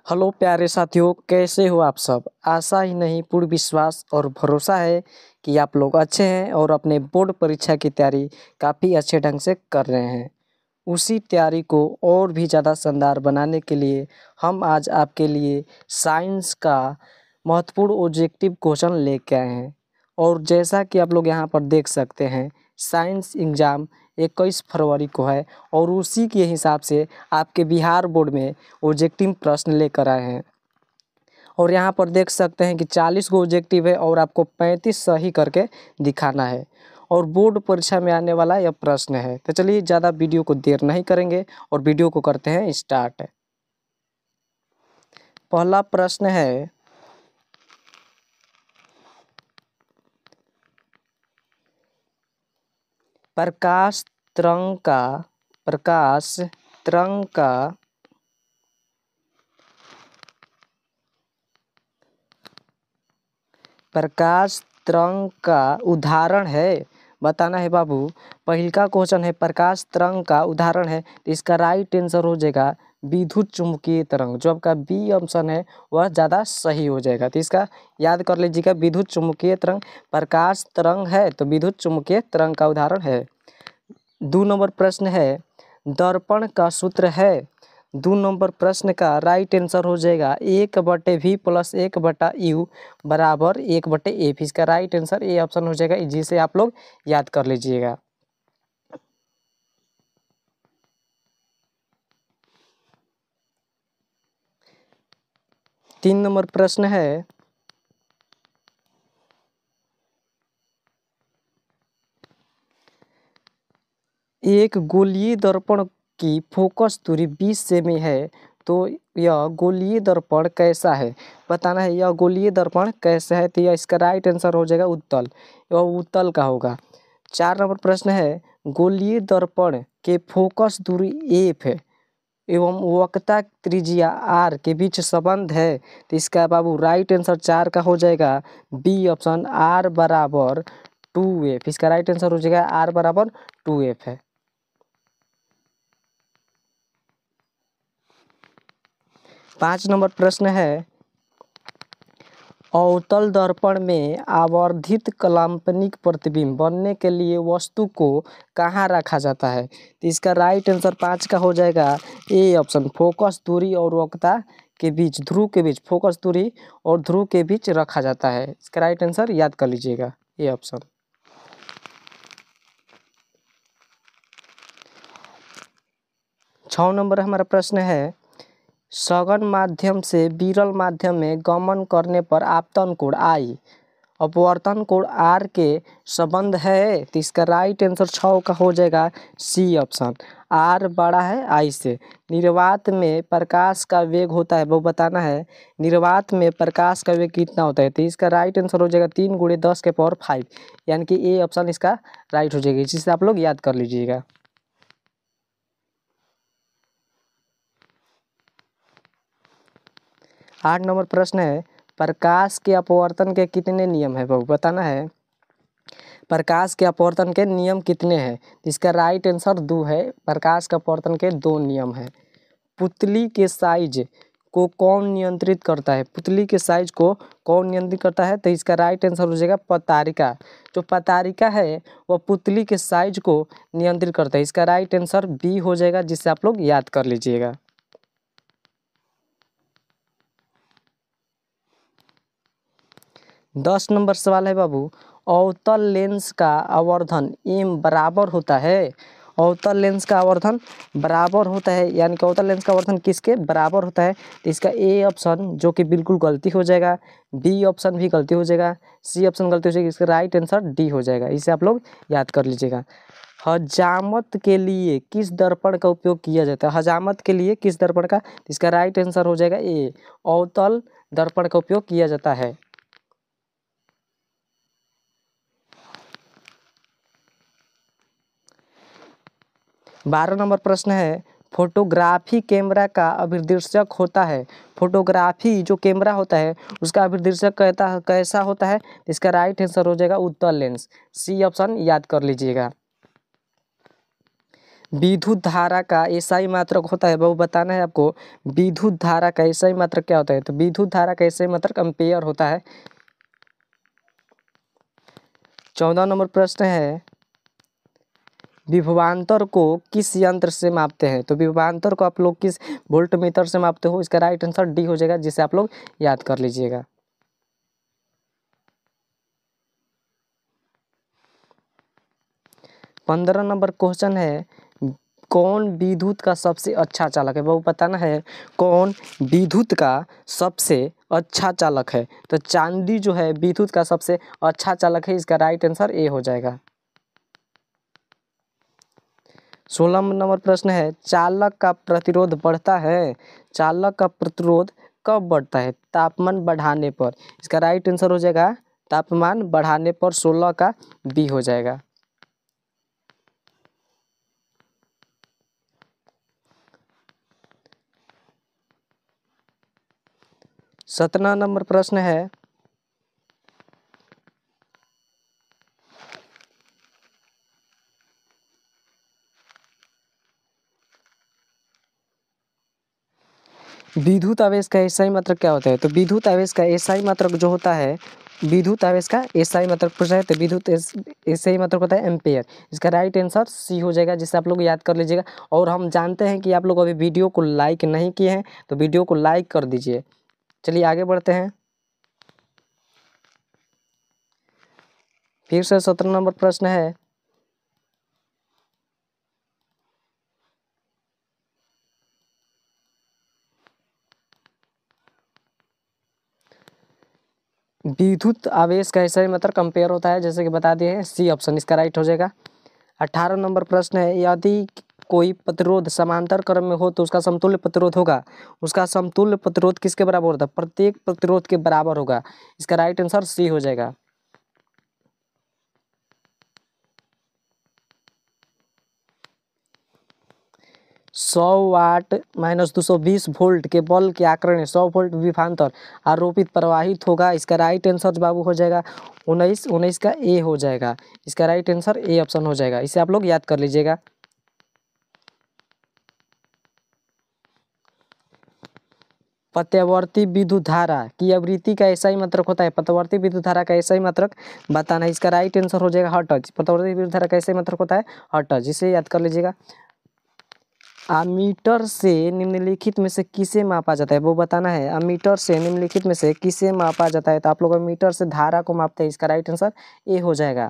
Hello प्यारे साथियों, कैसे हो आप सब। आशा ही नहीं पूर्ण विश्वास और भरोसा है कि आप लोग अच्छे हैं और अपने बोर्ड परीक्षा की तैयारी काफ़ी अच्छे ढंग से कर रहे हैं। उसी तैयारी को और भी ज़्यादा शानदार बनाने के लिए हम आज आपके लिए साइंस का महत्वपूर्ण ऑब्जेक्टिव क्वेश्चन लेके आए हैं। और जैसा कि आप लोग यहाँ पर देख सकते हैं, साइंस एग्ज़ाम 21 फरवरी को है और उसी के हिसाब से आपके बिहार बोर्ड में ऑब्जेक्टिव प्रश्न लेकर आए हैं। और यहाँ पर देख सकते हैं कि 40 गो ऑब्जेक्टिव है और आपको 35 सही करके दिखाना है और बोर्ड परीक्षा में आने वाला यह प्रश्न है। तो चलिए ज़्यादा वीडियो को देर नहीं करेंगे और वीडियो को करते हैं स्टार्ट। पहला प्रश्न है, प्रकाश तरंग का प्रकाश तरंग का उदाहरण है। बताना है बाबू। पहिलका क्वेश्चन है प्रकाश तरंग का उदाहरण है, तो इसका राइट आंसर हो जाएगा विद्युत चुम्बकीय तरंग। जो आपका बी ऑप्शन है वह ज़्यादा सही हो जाएगा। तो इसका याद कर लीजिएगा, विद्युत चुम्बकीय तरंग प्रकाश तरंग है तो विद्युत चुम्बकीय तरंग का उदाहरण है। 2 नंबर प्रश्न है, दर्पण का सूत्र है। 2 नंबर प्रश्न का राइट आंसर हो जाएगा 1/v प्लस 1/u बराबर 1/f। इसका राइट आंसर ए ऑप्शन हो जाएगा, जिसे आप लोग याद कर लीजिएगा। तीन नंबर प्रश्न है, एक गोलीय दर्पण की फोकस दूरी 20 सेमी है, तो यह गोलीय दर्पण कैसा है। बताना है यह गोलीय दर्पण कैसा है। तो यह इसका राइट आंसर हो जाएगा उत्तल, यह उत्तल का होगा। 4 नंबर प्रश्न है, गोलीय दर्पण के फोकस दूरी एफ है एवं वक्रता त्रिज्या आर के बीच संबंध है। तो इसका बाबू राइट आंसर 4 का हो जाएगा बी ऑप्शन, आर बराबर 2f। इसका राइट आंसर हो जाएगा आर बराबर 2f है। 5 नंबर प्रश्न है, अवतल दर्पण में आवर्धित काल्पनिक प्रतिबिंब बनने के लिए वस्तु को कहाँ रखा जाता है। तो इसका राइट आंसर 5 का हो जाएगा ए ऑप्शन, फोकस दूरी और वक्रता के बीच, ध्रुव के बीच, फोकस दूरी और ध्रुव के बीच रखा जाता है। इसका राइट आंसर याद कर लीजिएगा, ए ऑप्शन। 6 नंबर हमारा प्रश्न है, सघन माध्यम से विरल माध्यम में गमन करने पर आपतन कोण आई अपवर्तन कोण आर के संबंध है। तो इसका राइट आंसर 6 का हो जाएगा सी ऑप्शन, आर बड़ा है आई से। निर्वात में प्रकाश का वेग होता है, वो बताना है निर्वात में प्रकाश का वेग कितना होता है। तो इसका राइट आंसर हो जाएगा 3 × 10⁵, यानी कि ए ऑप्शन इसका राइट हो जाएगा, जिससे आप लोग याद कर लीजिएगा। 8 नंबर प्रश्न है, प्रकाश के अपवर्तन के कितने नियम है, बाबू बताना है प्रकाश के अपवर्तन के नियम कितने हैं। इसका राइट आंसर 2 है, प्रकाश के अपवर्तन के 2 नियम है। पुतली के साइज को कौन नियंत्रित करता है। पुतली के साइज को कौन नियंत्रित करता है। तो इसका राइट आंसर हो जाएगा पतारिका। जो पतारिका है वह पुतली के साइज को नियंत्रित करता है। इसका राइट आंसर बी हो जाएगा, जिससे आप लोग याद कर लीजिएगा। 10 नंबर सवाल है बाबू, अवतल लेंस का आवर्धन एम बराबर होता है। अवतल लेंस का आवर्धन बराबर होता है, यानी कि अवतल लेंस का आवर्धन किसके बराबर होता है। तो इसका ए ऑप्शन जो कि बिल्कुल गलती हो जाएगा, बी ऑप्शन भी गलती हो जाएगा, सी ऑप्शन गलती हो जाएगी। इसका राइट आंसर डी हो जाएगा, इसे आप लोग याद कर लीजिएगा। हजामत के लिए किस दर्पण का उपयोग किया जाता है। हजामत के लिए किस दर्पण का। इसका राइट आंसर हो जाएगा ए, अवतल दर्पण का उपयोग किया जाता है। 12 नंबर प्रश्न है, फोटोग्राफी कैमरा का अभिदृश्यक होता है। फोटोग्राफी जो कैमरा होता है उसका अभिदृश्यक कैसा होता है। इसका राइट आंसर हो जाएगा उत्तल लेंस, सी ऑप्शन याद कर लीजिएगा। विद्युत धारा का एसआई मात्रक होता है, वो बताना है आपको। विद्युत धारा का एसआई मात्रक क्या होता है? तो विद्युत धारा का एसआई मात्रक एम्पेयर होता है। 14 नंबर प्रश्न है, विभवांतर को किस यंत्र से मापते हैं? तो विभवांतर को आप लोग किस वोल्टमीटर से मापते हो? इसका राइट आंसर डी हो जाएगा, जिसे आप लोग याद कर लीजिएगा। 15 नंबर क्वेश्चन है, कौन विद्युत का सबसे अच्छा चालक है? वो बताना है, कौन विद्युत का सबसे अच्छा चालक है? तो चांदी जो है विद्युत का सबसे अच्छा चालक है, इसका राइट आंसर ए हो जाएगा। 16 नंबर प्रश्न है, चालक का प्रतिरोध बढ़ता है। चालक का प्रतिरोध कब बढ़ता है? तापमान बढ़ाने पर। इसका राइट आंसर हो जाएगा तापमान बढ़ाने पर। 16 का बी हो जाएगा। 17 नंबर प्रश्न है, विद्युत आवेश का एसआई मात्रक क्या होता है? तो विद्युत आवेश का एसआई मात्रक जो होता है, विद्युत आवेश का एसआई मात्रक पूछा है, तो विद्युत एसआई मात्रक होता है एम्पेयर। इसका राइट आंसर सी हो जाएगा, जिसे आप लोग याद कर लीजिएगा। और हम जानते हैं कि आप लोग अभी वीडियो को लाइक नहीं किए हैं, तो वीडियो को लाइक कर दीजिए। चलिए आगे बढ़ते हैं। फिर से 17 नंबर प्रश्न है, विद्युत आवेश का एसआई मात्रक एम्पेयर होता है, जैसे कि बता दिए हैं, सी ऑप्शन इसका राइट हो जाएगा। 18 नंबर प्रश्न है, यदि कोई प्रतिरोध समांतर क्रम में हो तो उसका समतुल्य प्रतिरोध होगा। उसका समतुल्य प्रतिरोध किसके बराबर होता है? प्रत्येक प्रतिरोध के बराबर होगा। इसका राइट आंसर सी हो जाएगा। 100 वाट माइनस 220 वोल्ट के बल्ब के आकार में 100 वोल्ट विभवांतर आरोपित प्रवाहित होगा। इसका राइट आंसर बाबू हो जाएगा 19 का ए हो जाएगा। इसका राइट आंसर ए ऑप्शन हो जाएगा, इसे आप लोग याद कर लीजिएगा। प्रत्यावर्ती विद्युत धारा की आवृत्ति का एसआई मात्रक होता है। प्रत्यावर्ती विद्युत धारा का एसआई मात्रक बताना है। इसका राइट आंसर हो जाएगा हर्ट्ज। प्रत्यावर्ती विद्युत धारा का एसआई मात्रक होता है हर्ट्ज, इसे याद कर लीजिएगा। अमीटर से निम्नलिखित में से किसे मापा जाता है? वो बताना है। अमीटर से निम्नलिखित में से किसे मापा जाता है? तो आप लोग अमीटर से धारा को मापते हैं। इसका राइट आंसर ए हो जाएगा।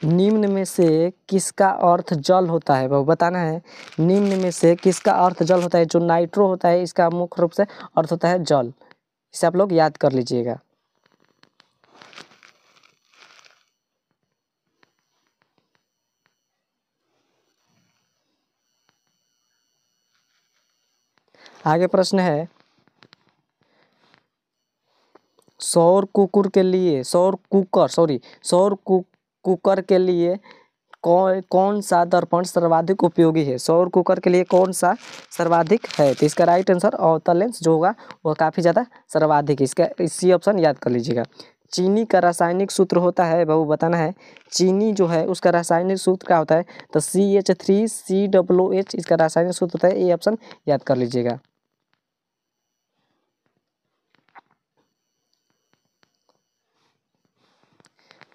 निम्न में से किसका अर्थ जल होता है? वो बताना है। निम्न में से किसका अर्थ जल होता है? जो नाइट्रो होता है, इसका मुख्य रूप से अर्थ होता है जल। इसे आप लोग याद कर लीजिएगा। आगे प्रश्न है, सौर कुकर के लिए कुकर के लिए कौन सा दर्पण सर्वाधिक उपयोगी है? सौर कुकर के लिए कौन सा सर्वाधिक है? तो इसका राइट आंसर अवतल लेंस जो होगा वो काफ़ी ज़्यादा सर्वाधिक है। इसका सी ऑप्शन याद कर लीजिएगा। चीनी का रासायनिक सूत्र होता है, बाबू बताना है। चीनी जो है उसका रासायनिक सूत्र क्या होता है? तो CH3COOH इसका रासायनिक सूत्र होता है। ए ऑप्शन याद कर लीजिएगा।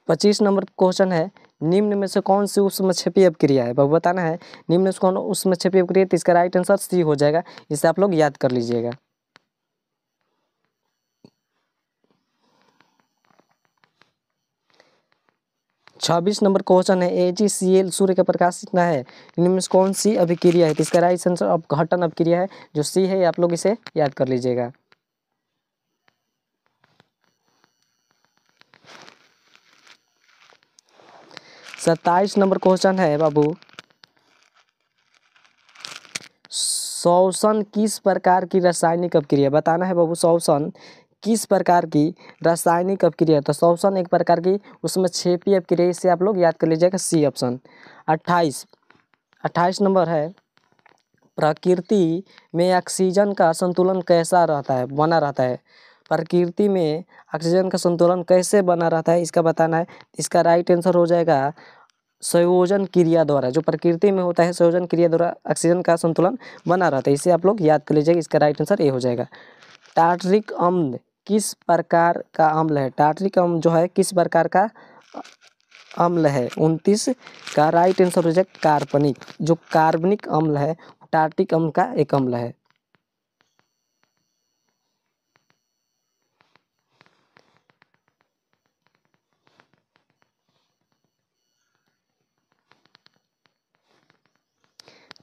25 नंबर क्वेश्चन है, निम्न में से कौन सी ऊष्मक्षेपी अपक्रिया है? बाबू बताना है। निम्न में से कौन ऊष्मक्षेपी अपक्रिया है? तो इसका राइट आंसर सी हो जाएगा, इसे आप लोग याद कर लीजिएगा। छब्बीस नंबर क्वेश्चन है, AgCl सूर्य का प्रकाश कितना है? इनमें से कौन सी अभिक्रिया है? तो इसका राइट आंसर अपघटन अभिक्रिया है, जो सी है। आप लोग इसे याद कर लीजिएगा। सत्ताईस नंबर क्वेश्चन है बाबू, श्वसन किस प्रकार की रासायनिक अपक्रिया? बताना है बाबू, श्वसन किस प्रकार की रासायनिक अपक्रिया? तो श्वसन एक प्रकार की ऊष्मक्षेपी अपक्रिया, इसे आप लोग याद कर लीजिएगा। C option. 28 नंबर है, प्रकृति में ऑक्सीजन का संतुलन कैसा रहता है, बना रहता है? प्रकृति में ऑक्सीजन का संतुलन कैसे बना रहता है इसका बताना है। इसका राइट आंसर हो जाएगा संयोजन क्रिया द्वारा। जो प्रकृति में होता है संयोजन क्रिया द्वारा ऑक्सीजन का संतुलन बना रहता है। इसे आप लोग याद कर लीजिएगा। इसका राइट आंसर ए हो जाएगा। टार्टरिक अम्ल किस प्रकार का अम्ल है? टार्टरिक अम्ल जो है किस प्रकार का अम्ल है? 29 का राइट आंसर हो जाएगा कार्बनिक। जो कार्बनिक अम्ल है टार्टरिक अम्ल का एक अम्ल है।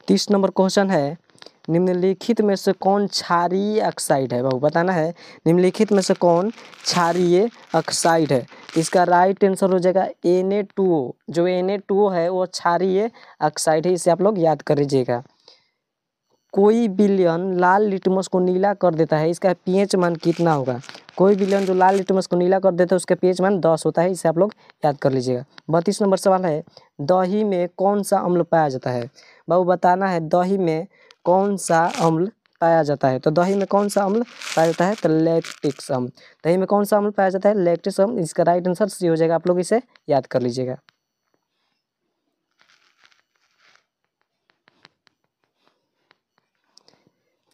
तीस नंबर क्वेश्चन है, निम्नलिखित में से कौन क्षारीय ऑक्साइड है? बाबू बताना है निम्नलिखित में से कौन क्षारीय ऑक्साइड है। इसका राइट आंसर हो जाएगा Na2O। जो Na2O है वो क्षारीय ऑक्साइड है। इसे आप लोग याद कर लीजिएगा। कोई विलयन लाल लिटमस को नीला कर देता है, इसका pH मान कितना होगा? कोई विलयन जो लाल लिटमस को नीला कर देता है उसका pH मान 10 होता है। इसे आप लोग याद कर लीजिएगा। 32 नंबर सवाल है, दही में कौन सा अम्ल पाया जाता है? बाबू बताना है दही में कौन सा अम्ल पाया जाता है। तो दही में कौन सा अम्ल पाया जाता है? तो लैक्टिक अम्ल। दही में कौन सा अम्ल पाया जाता है? लैक्टिक अम्ल। इसका राइट आंसर सी हो जाएगा। आप लोग इसे याद कर लीजिएगा।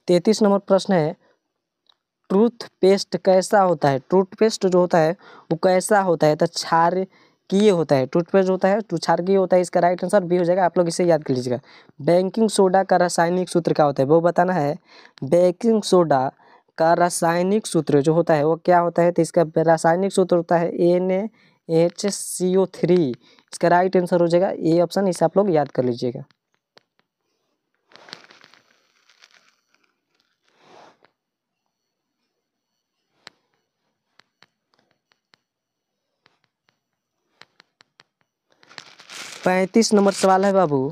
तैंतीस नंबर प्रश्न है, टूथपेस्ट कैसा होता है? टूथपेस्ट जो होता है वो कैसा होता है? तो क्षारकीय होता है। टूथपेस्ट होता है तो क्षारकीय होता है। इसका राइट आंसर बी हो जाएगा। आप लोग इसे याद कर लीजिएगा। बेकिंग सोडा का रासायनिक सूत्र क्या होता है? वो बताना है बेकिंग सोडा का रासायनिक सूत्र जो होता है वो क्या होता है? तो इसका रासायनिक सूत्र होता है NaHCO3। इसका राइट आंसर हो जाएगा ए ऑप्शन। इसे आप लोग याद कर लीजिएगा। पैंतीस नंबर सवाल है बाबू,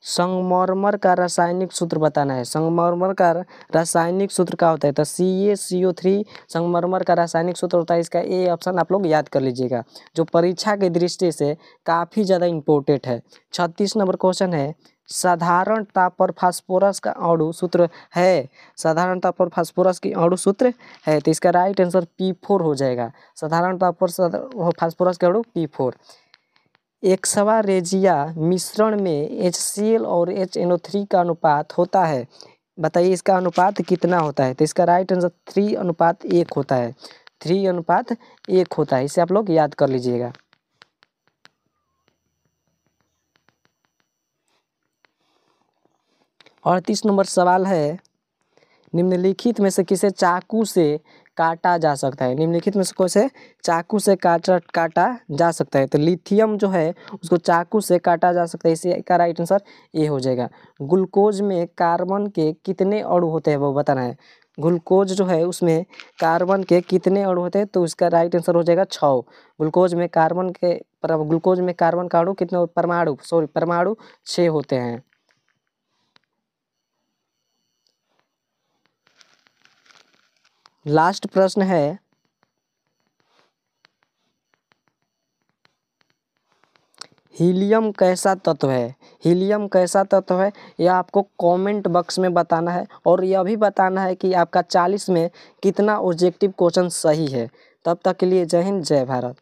संगमरमर का रासायनिक सूत्र बताना है। संगमरमर का रासायनिक सूत्र क्या होता है? तो CaCO3 संगमरमर का रासायनिक सूत्र होता है। इसका ए ऑप्शन आप लोग याद कर लीजिएगा। जो परीक्षा की दृष्टि से काफ़ी ज़्यादा इम्पोर्टेंट है। 36 नंबर क्वेश्चन है, साधारणतः पर फास्फोरस का अणु सूत्र है। साधारणतः पर फास्फोरस की अणु सूत्र है। तो इसका राइट आंसर P4 हो जाएगा। साधारणतः पर फास्फोरस का अणु P4। एक्सवा रेजिया मिश्रण में HCl और HNO3 का अनुपात होता है। बताइए इसका अनुपात कितना होता है? तो इसका राइट आंसर 3:1 होता है। 3:1 होता है। इसे आप लोग याद कर लीजिएगा। और 30 नंबर सवाल है, निम्नलिखित में से किसे चाकू से काटा जा सकता है? निम्नलिखित में से कौन से चाकू से काटा जा सकता है? तो लिथियम जो है उसको चाकू से काटा जा सकता है। इसी का राइट आंसर ए हो जाएगा। ग्लूकोज में कार्बन के कितने अणु होते हैं वो बताना है। ग्लूकोज जो है उसमें कार्बन के कितने अणु होते हैं? तो इसका राइट आंसर हो जाएगा 6। ग्लूकोज में कार्बन का अणु कितने? परमाणु 6 होते हैं। लास्ट प्रश्न है, हीलियम कैसा तत्व है? हीलियम कैसा तत्व है यह आपको कमेंट बॉक्स में बताना है। और यह भी बताना है कि आपका 40 में कितना ऑब्जेक्टिव क्वेश्चन सही है। तब तक के लिए जय हिंद जय भारत।